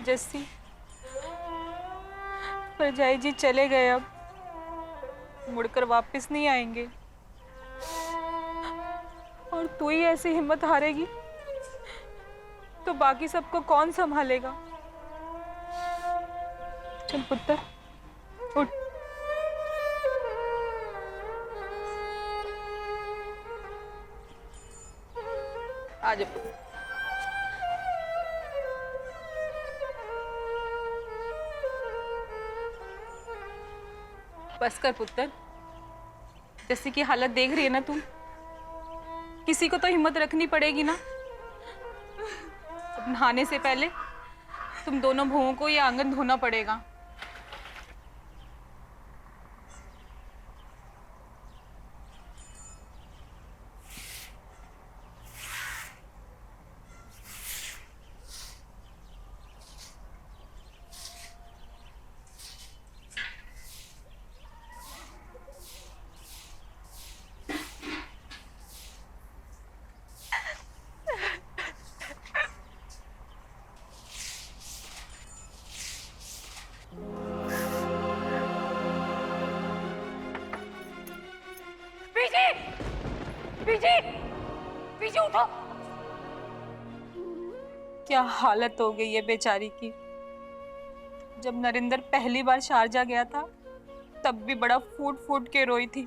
जस्सी, परजाई जी चले गए, अब मुड़कर वापस नहीं आएंगे। और तू ही ऐसी हिम्मत हारेगी तो बाकी सबको कौन संभालेगा? चल पुत्र, उठ। आ जा पुत्र। बस कर पुत्र, जैसी की हालत देख रही है ना तू, किसी को तो हिम्मत रखनी पड़ेगी ना। अब नहाने से पहले तुम दोनों बहुओं को ये आंगन धोना पड़ेगा। बीजी! बीजी! बीजी उठो! क्या हालत हो गई है बेचारी की। जब नरेंद्र पहली बार शारजा गया था तब भी बड़ा फूट फूट के रोई थी,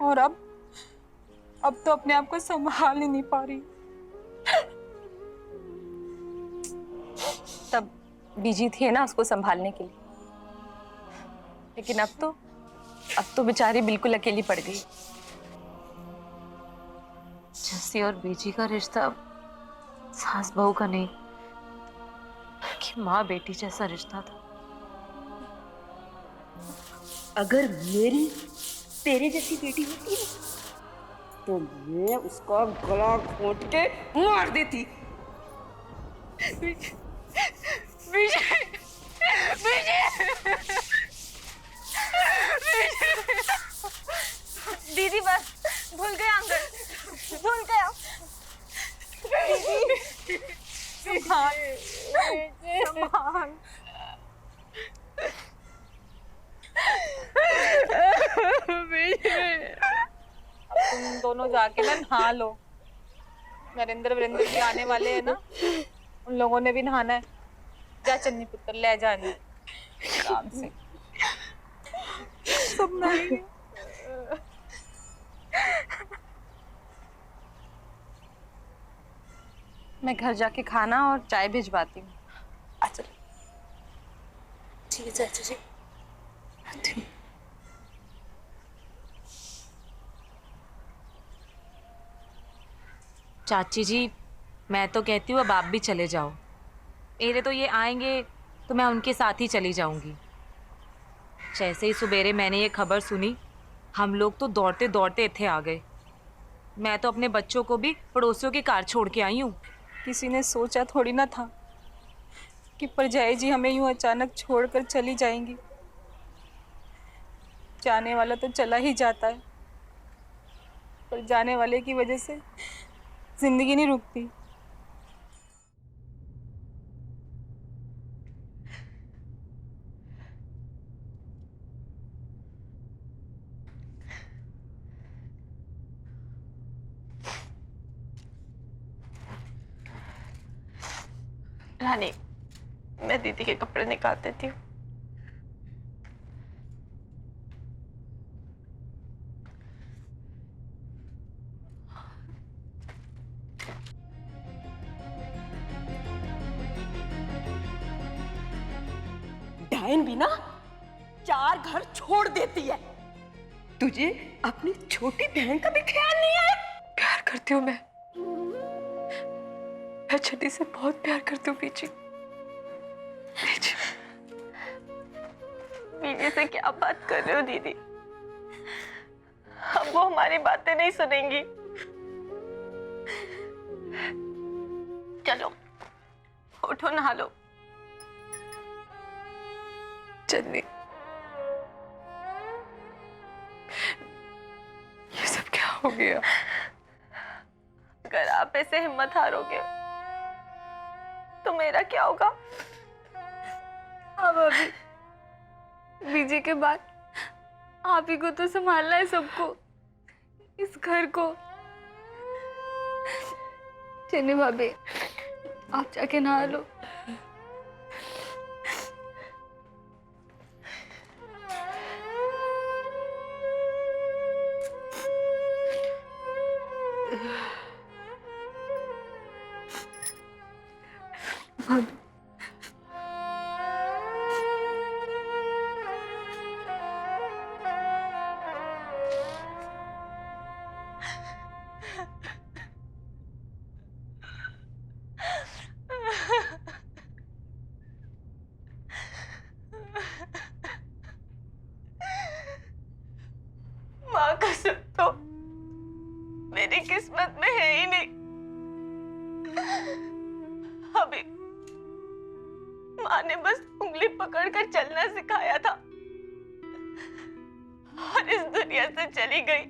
और अब तो अपने आप को संभाल ही नहीं पा रही। तब बीजी थी ना उसको संभालने के लिए, लेकिन अब तो बेचारी बिल्कुल अकेली पड़ गई। जस्सी और बीजी का रिश्ता सास बहू का नहीं, कि माँ बेटी जैसा रिश्ता था। अगर मेरी तेरे जैसी बेटी होती ना तो मैं उसका गला घोंट के मार देती। बीजी! बीजी! दीदी बस भूल गए, आंगन भूल गया। संभाल, संभाल। तुम दोनों जाके ना नहा लो। नरेंद्र वीरेंद्र भी आने वाले हैं ना, उन लोगों ने भी नहाना है। जा चन्नी पुत्र, ले जाने आराम से। सब नहीं। मैं घर जाके खाना और चाय भिजवाती हूँ। अच्छा ठीक है चाचा जी। चाची जी, मैं तो कहती हूँ अब आप भी चले जाओ। मेरे तो ये आएंगे तो मैं उनके साथ ही चली जाऊंगी। जैसे ही सुबेरे मैंने ये खबर सुनी, हम लोग तो दौड़ते दौड़ते इत्थे आ गए। मैं तो अपने बच्चों को भी पड़ोसियों की कार छोड़ के आई हूँ। किसी ने सोचा थोड़ी ना था कि परजाई जी हमें यूं अचानक छोड़कर चली जाएंगी। जाने वाला तो चला ही जाता है, पर जाने वाले की वजह से जिंदगी नहीं रुकती। रानी, मैं दीदी के कपड़े निकाल देती हूँ। डायन भी ना 4 घर छोड़ देती है। तुझे अपनी छोटी बहन का भी ख्याल नहीं आया? प्यार करती हूँ मैं छठी से बहुत प्यार करती हूँ बीजी। बीजी से क्या बात कर रहे हो दीदी? अब वो हमारी बातें नहीं सुनेंगी। चलो उठो, नहा लो। चन्नी, ये सब क्या हो गया? अगर आप ऐसे हिम्मत हारोगे तो मेरा क्या होगा? हाँ भाभी, बीजे के बाद आप ही को तो संभालना है सबको, इस घर को। चलिए भाभी, आप जाके नहा लो। भाभी, माँ का सुख तो मेरी किस्मत में है ही नहीं। अभी माँ ने बस उंगली पकड़कर चलना सिखाया था और इस दुनिया से चली गई।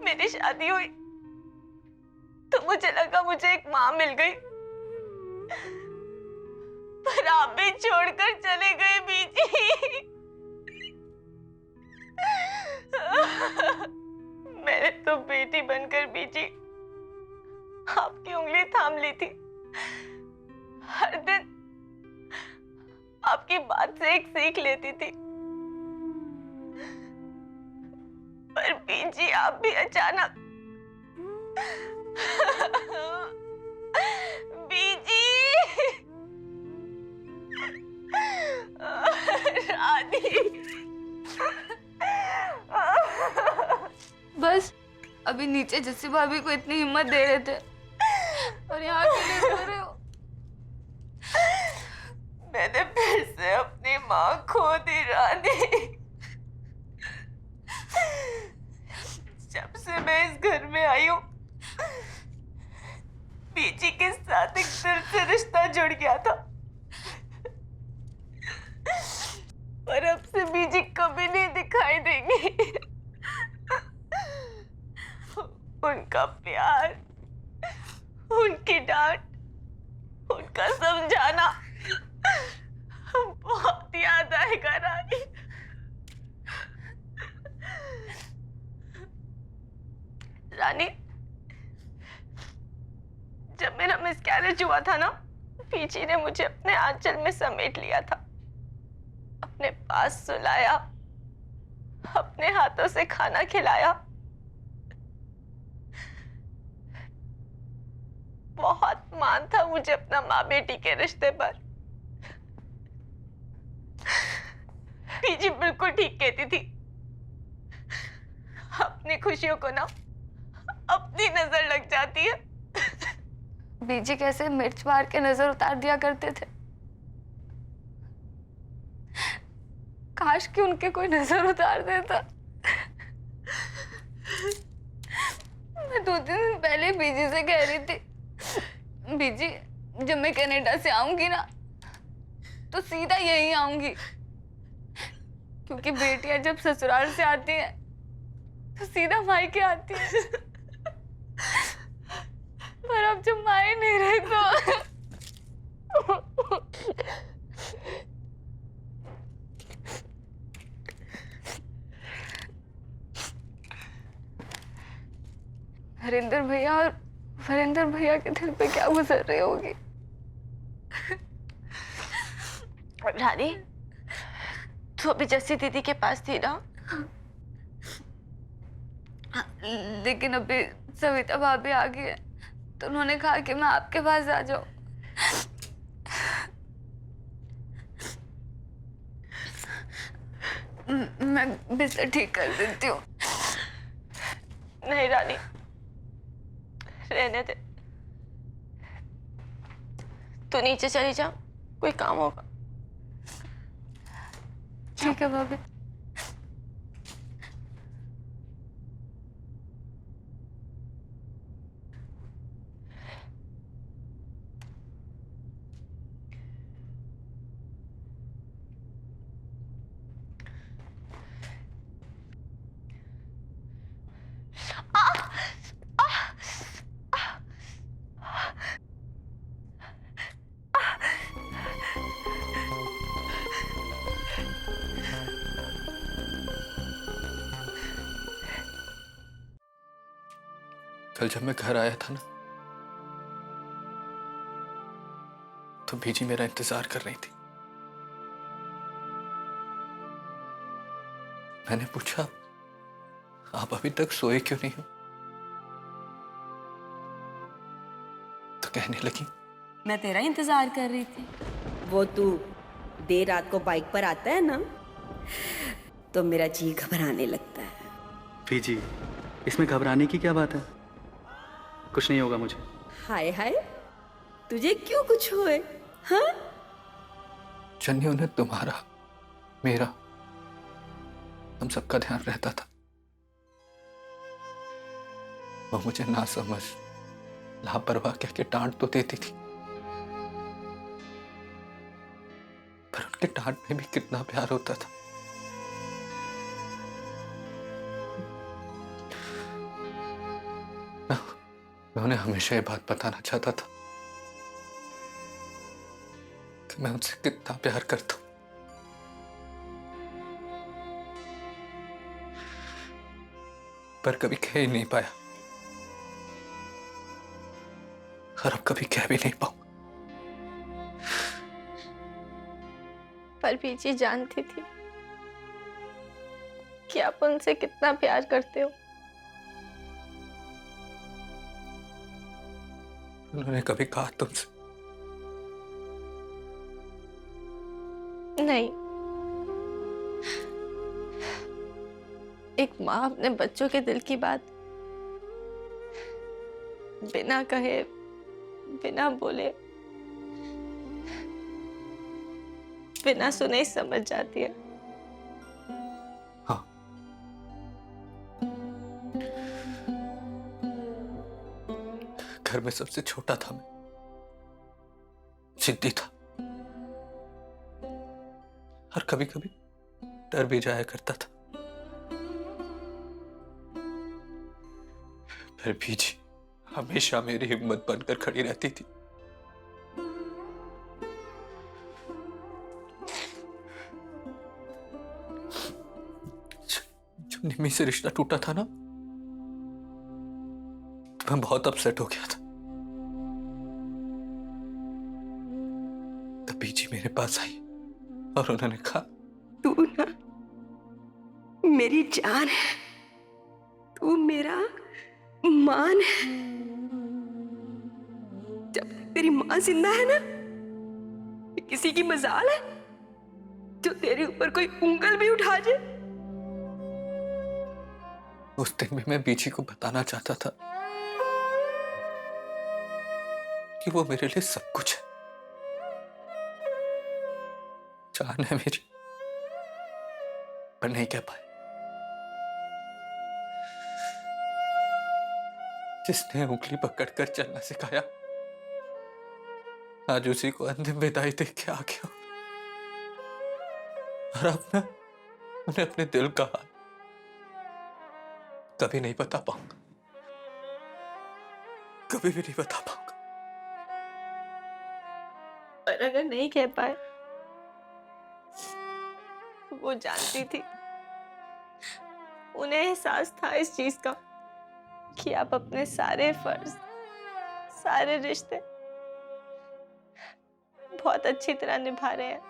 मेरी शादी हुई तो मुझे लगा मुझे एक माँ मिल गई, पर आप भी छोड़कर चले गए बीजी। मैंने तो बेटी बनकर बीजी आपकी उंगली थाम ली थी। हर दिन आपकी बात से एक सीख लेती थी, पर बीजी आप भी अचानक बीजी रानी। बस अभी नीचे जस्सी भाभी को इतनी हिम्मत दे रहे थे और यहाँ के लिए रो रहे हो। मैंने फिर से अपनी माँ खो दी रानी। जब से मैं इस घर में आई हूँ, बीजी के साथ एक दिल से रिश्ता जुड़ गया था, पर अब से बीजी कभी नहीं दिखाई देंगी। उनका प्यार, उनकी डांट, उनका समझाना बहुत याद आएगा रानी। रानी, जब मेरा मिसकैरेज हुआ था ना, बीजी ने मुझे अपने आंचल में समेट लिया था, अपने पास सुलाया, अपने हाथों से खाना खिलाया। बहुत मान था मुझे अपना माँ बेटी के रिश्ते पर। बीजी बिल्कुल ठीक कहती थी, अपनी खुशियों को ना अपनी नजर लग जाती है। बीजी कैसे मिर्च मार के नजर उतार दिया करते थे। काश कि उनके कोई नजर उतार देता। मैं 2 दिन पहले बीजी से कह रही थी, बीजी जब मैं कनाडा से आऊंगी ना तो सीधा यहीं आऊंगी, क्योंकि बेटियां जब ससुराल से आती हैं तो सीधा मायके आती हैं। पर अब जब माए नहीं रहे तो हरिंदर भैया और वरिंदर भैया के दिल पे क्या गुजर रही होगी। रानी, तू अभी जस्सी दीदी के पास थी ना? लेकिन अभी सविता भाभी आ गई है तो उन्होंने कहा कि मैं आपके पास आ जाऊं। मैं बिस्तर ठीक कर देती हूँ। नहीं रानी, रहने दे, तू नीचे चली जा, कोई काम होगा। ठीक है भाभी। कल जब मैं घर आया था ना, तो बीजी मेरा इंतजार कर रही थी। मैंने पूछा, आप अभी तक सोए क्यों नहीं हो? तो कहने लगी, मैं तेरा इंतजार कर रही थी। वो तू देर रात को बाइक पर आता है ना, तो मेरा जी घबराने लगता है। बीजी, इसमें घबराने की क्या बात है? कुछ नहीं होगा मुझे। हाय हाय, तुझे क्यों कुछ हुए? हाँ? चन्नी, उन्हें तुम्हारा, मेरा, हम सबका ध्यान रहता था। वो मुझे ना समझ, लापरवाह कह के डांट तो देती थी, पर उनके डांट में भी कितना प्यार होता था। मैं उन्हें हमेशा ये बात बताना चाहता था कि मैं उनसे कितना प्यार करता हूं। पर कभी कह ही नहीं पाया, और अब कभी कह भी नहीं पाऊंगा। पर बीजी जानती थी कि आप उनसे कितना प्यार करते हो। उन्होंने कभी कहा तुमसे? नहीं, एक माँ अपने बच्चों के दिल की बात बिना कहे, बिना बोले, बिना सुने ही समझ जाती है। हाँ, घर में सबसे छोटा था मैं, जिद्दी था, और कभी कभी डर भी जाया करता था। फिर बीजी हमेशा मेरी हिम्मत बनकर खड़ी रहती थी। जब निम्मी से रिश्ता टूटा था ना, तो मैं बहुत अपसेट हो गया था। तब बीजी मेरे पास आई और उन्होंने कहा, तू ना मेरी जान है, तू मेरा मान है। जब तेरी मां जिंदा है ना, ये किसी की मजाल है जो तेरे ऊपर कोई उंगल भी उठा जाए। उस दिन भी मैं बीजी को बताना चाहता था कि वो मेरे लिए सब कुछ है, जान है मेरी, पर नहीं कह पाए। जिसने उंगली पकड़कर चलना सिखाया, आज उसी को अंतिम विदाई दे के आ गया, और अब मैं उन्हें अपने दिल का हाल कभी नहीं बता पाऊंगा, कभी भी नहीं बता पाऊंगा। पर अगर नहीं कह पाए, वो जानती थी, उन्हें एहसास था इस चीज का कि आप अपने सारे फर्ज, सारे रिश्ते बहुत अच्छी तरह निभा रहे हैं।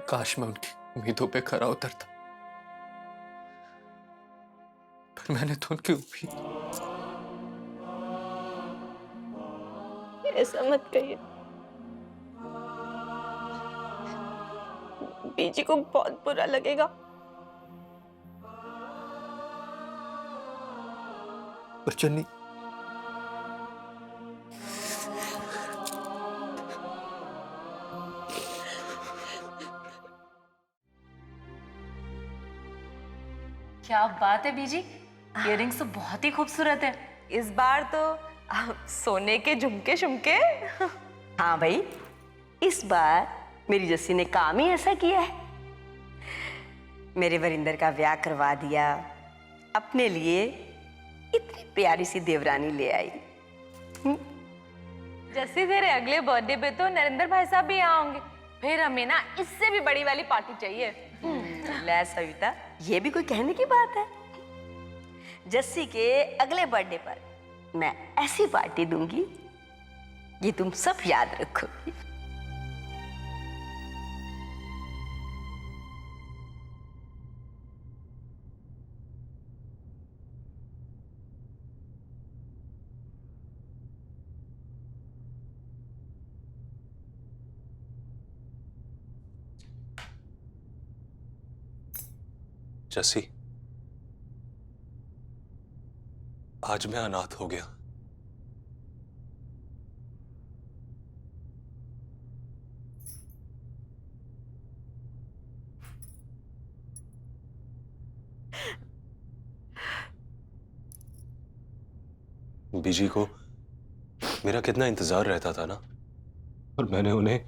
काश मैं उनकी उम्मीदों पे खरा उतरता, पर मैंने तो उनकी उम्मीद। ऐसा मत कहिए, बीजी को बहुत बुरा लगेगा। पर चन्नी, क्या बात है बीजी, इयररिंग्स तो बहुत ही खूबसूरत है। इस बार तो सोने के झुमके शुमके। हाँ भाई, इस बार मेरी जस्सी ने काम ही ऐसा किया है। मेरे वरिंदर का ब्याह करवा दिया, अपने लिए इतनी प्यारी सी देवरानी ले आई। जैसे तेरे अगले बर्थडे पे तो नरेंद्र भाई साहब भी यहाँ होंगे, फिर हमें ना इससे भी बड़ी वाली पार्टी चाहिए। ले सविता, ये भी कोई कहने की बात है? जस्सी के अगले बर्थडे पर मैं ऐसी पार्टी दूंगी ये तुम सब याद रखोगी। जस्सी, आज मैं अनाथ हो गया। बीजी को मेरा कितना इंतजार रहता था ना, और मैंने उन्हें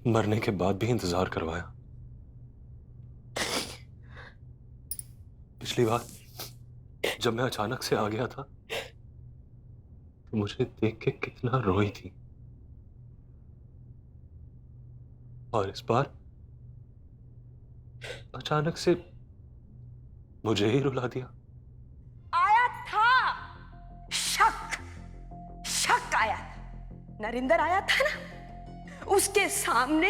मरने के बाद भी इंतजार करवाया। पिछली बार जब मैं अचानक से आ गया था तो मुझे देख के कितना रोई थी, और इस बार अचानक से मुझे ही रुला दिया। आया था शक आया था। नरेंद्र आया था ना, उसके सामने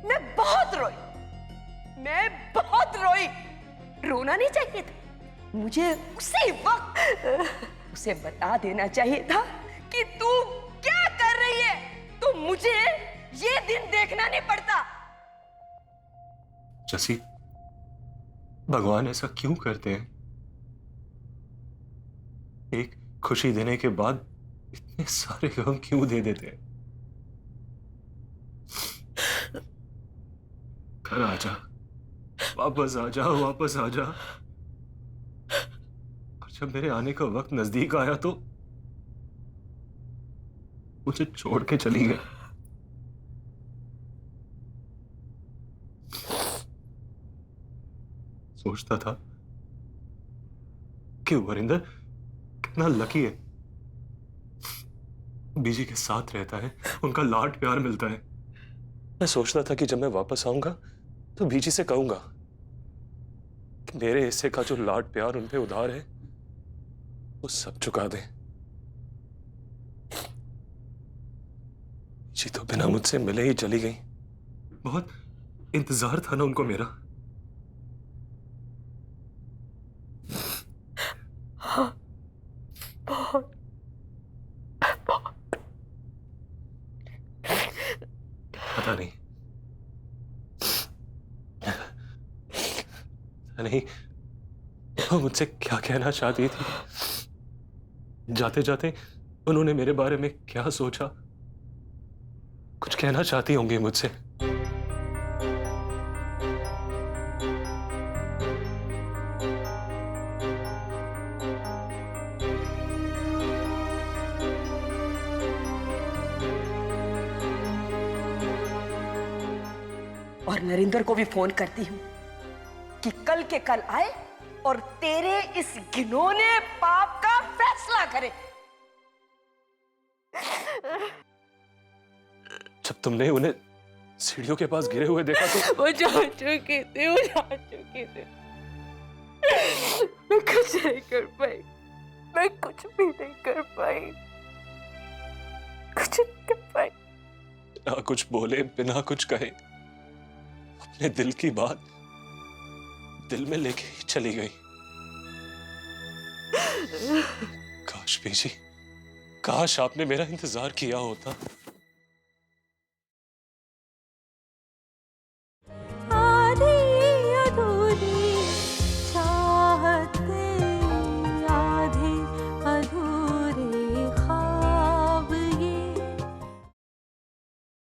मैं बहुत रोई। रोना नहीं चाहिए था, मुझे उसी वक्त उसे बता देना चाहिए था कि तू क्या कर रही है, तो मुझे ये दिन देखना नहीं पड़ता। जस्सी, भगवान ऐसा क्यों करते हैं? एक खुशी देने के बाद इतने सारे गम क्यों दे देते हैं? घर आ जा, वापस आ जा। और जब मेरे आने का वक्त नजदीक आया तो मुझे छोड़ के चली गई। सोचता था कि वरिंदर कितना लकी है, बीजी के साथ रहता है, उनका लाड प्यार मिलता है। मैं सोचता था कि जब मैं वापस आऊंगा तो बीजी से कहूंगा कि मेरे हिस्से का जो लाड प्यार उन पे उधार है वो सब चुका दे। बीजी तो बिना मुझसे मिले ही चली गई। बहुत इंतजार था ना उनको मेरा। पता नहीं वो मुझसे क्या कहना चाहती थी। जाते जाते उन्होंने मेरे बारे में क्या सोचा, कुछ कहना चाहती होंगी मुझसे। और नरेंद्र को भी फोन करती हूं कि कल के कल आए और तेरे इस घिनौने पाप का फैसला करे। जब तुमने उन्हें सीढ़ियों के पास गिरे हुए देखा तो वो जा चुके थे। मैं कुछ नहीं कर पाई, मैं कुछ भी नहीं कर पाई, कुछ नहीं कर पाई। बिना कुछ बोले, बिना कुछ कहे अपने दिल की बात दिल में लेके ही चली गई। काश बीजी, काश आपने मेरा इंतजार किया होता।